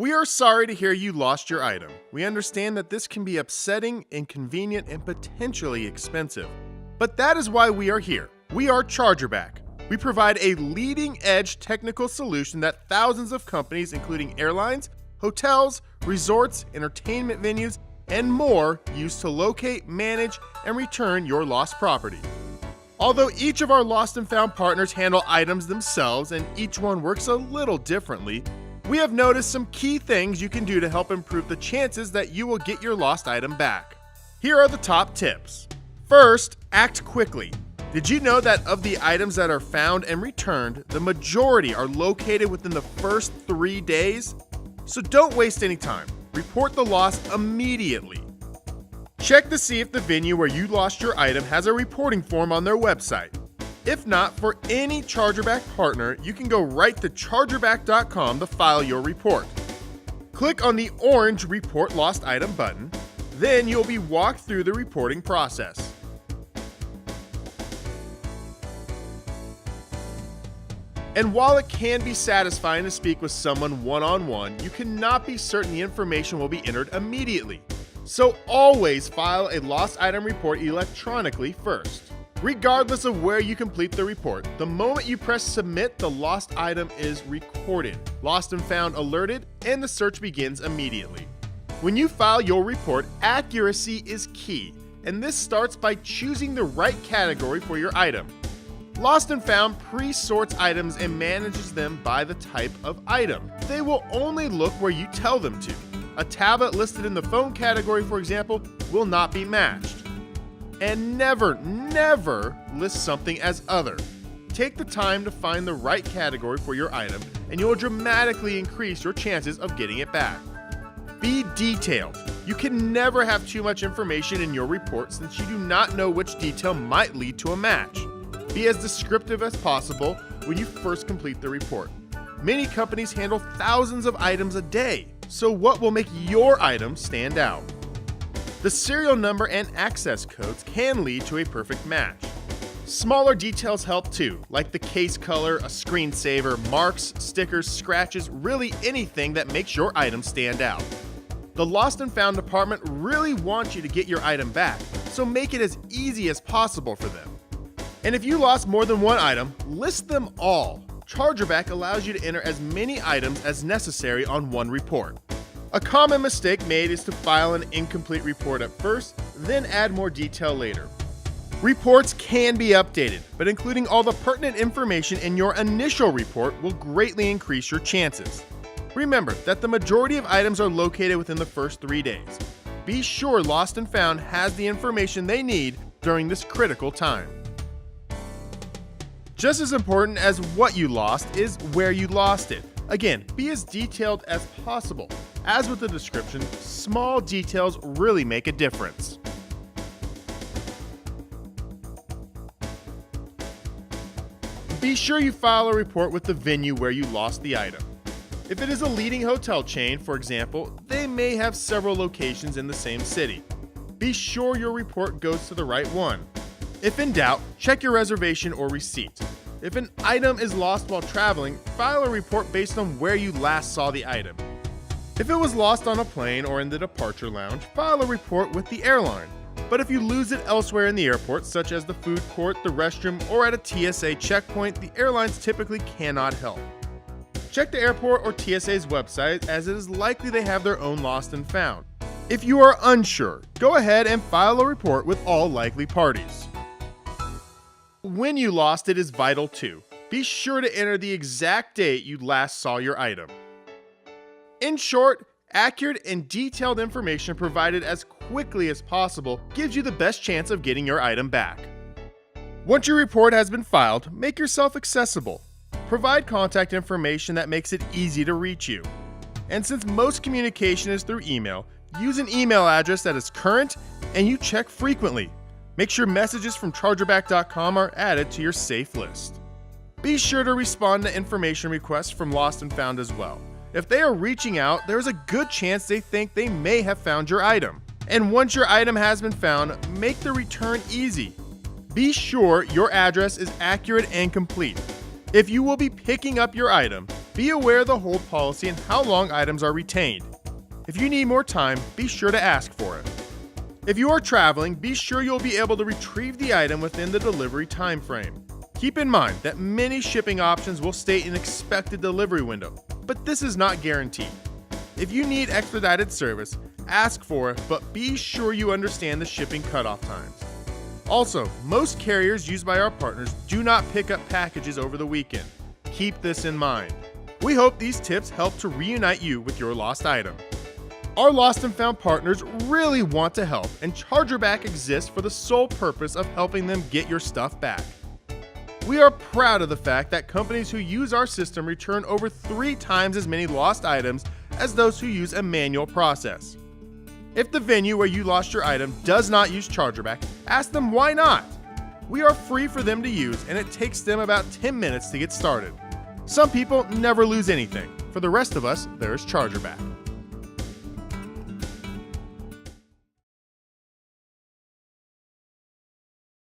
We are sorry to hear you lost your item. We understand that this can be upsetting, inconvenient, and potentially expensive. But that is why we are here. We are Chargerback. We provide a leading-edge technical solution that thousands of companies, including airlines, hotels, resorts, entertainment venues, and more, use to locate, manage, and return your lost property. Although each of our lost and found partners handle items themselves and each one works a little differently, we have noticed some key things you can do to help improve the chances that you will get your lost item back. Here are the top tips. First, act quickly. Did you know that of the items that are found and returned, the majority are located within the first 3 days? So don't waste any time. Report the loss immediately. Check to see if the venue where you lost your item has a reporting form on their website. If not, for any Chargerback partner, you can go right to chargerback.com to file your report. Click on the orange Report Lost Item button, then you'll be walked through the reporting process. And while it can be satisfying to speak with someone one-on-one, you cannot be certain the information will be entered immediately. So always file a lost item report electronically first. Regardless of where you complete the report, the moment you press submit, the lost item is recorded, lost and found alerted, and the search begins immediately. When you file your report, accuracy is key, and this starts by choosing the right category for your item. Lost and Found pre-sorts items and manages them by the type of item. They will only look where you tell them to. A tablet listed in the phone category, for example, will not be matched. And never list something as other. Take the time to find the right category for your item, and you will dramatically increase your chances of getting it back. Be detailed. You can never have too much information in your report since you do not know which detail might lead to a match. Be as descriptive as possible when you first complete the report. Many companies handle thousands of items a day, so what will make your item stand out? The serial number and access codes can lead to a perfect match. Smaller details help too, like the case color, a screensaver, marks, stickers, scratches, really anything that makes your item stand out. The Lost and Found department really wants you to get your item back, so make it as easy as possible for them. And if you lost more than one item, list them all. Chargerback allows you to enter as many items as necessary on one report. A common mistake made is to file an incomplete report at first, then add more detail later. Reports can be updated, but including all the pertinent information in your initial report will greatly increase your chances. Remember that the majority of items are located within the first 3 days. Be sure Lost and Found has the information they need during this critical time. Just as important as what you lost is where you lost it. Again, be as detailed as possible. As with the description, small details really make a difference. Be sure you file a report with the venue where you lost the item. If it is a leading hotel chain, for example, they may have several locations in the same city. Be sure your report goes to the right one. If in doubt, check your reservation or receipt. If an item is lost while traveling, file a report based on where you last saw the item. If it was lost on a plane or in the departure lounge, file a report with the airline. But if you lose it elsewhere in the airport, such as the food court, the restroom, or at a TSA checkpoint, the airlines typically cannot help. Check the airport or TSA's website, as it is likely they have their own Lost and Found. If you are unsure, go ahead and file a report with all likely parties. When you lost it is vital too. Be sure to enter the exact date you last saw your item. In short, accurate and detailed information provided as quickly as possible gives you the best chance of getting your item back. Once your report has been filed, make yourself accessible. Provide contact information that makes it easy to reach you. And since most communication is through email, use an email address that is current and you check frequently. Make sure messages from chargerback.com are added to your safe list. Be sure to respond to information requests from Lost and Found as well. If they are reaching out, there is a good chance they think they may have found your item. And once your item has been found, make the return easy. Be sure your address is accurate and complete. If you will be picking up your item, Be aware of the hold policy and how long items are retained. If you need more time, be sure to ask for it. If you are traveling, be sure you'll be able to retrieve the item within the delivery time frame. Keep in mind that many shipping options will state an expected delivery window, but this is not guaranteed. If you need expedited service, ask for it, but be sure you understand the shipping cutoff times. Also, most carriers used by our partners do not pick up packages over the weekend. Keep this in mind. We hope these tips help to reunite you with your lost item. Our lost and found partners really want to help, and Chargerback exists for the sole purpose of helping them get your stuff back. We are proud of the fact that companies who use our system return over 3 times as many lost items as those who use a manual process. If the venue where you lost your item does not use Chargerback, ask them why not. We are free for them to use, and it takes them about 10 minutes to get started. Some people never lose anything. For the rest of us, there is Chargerback.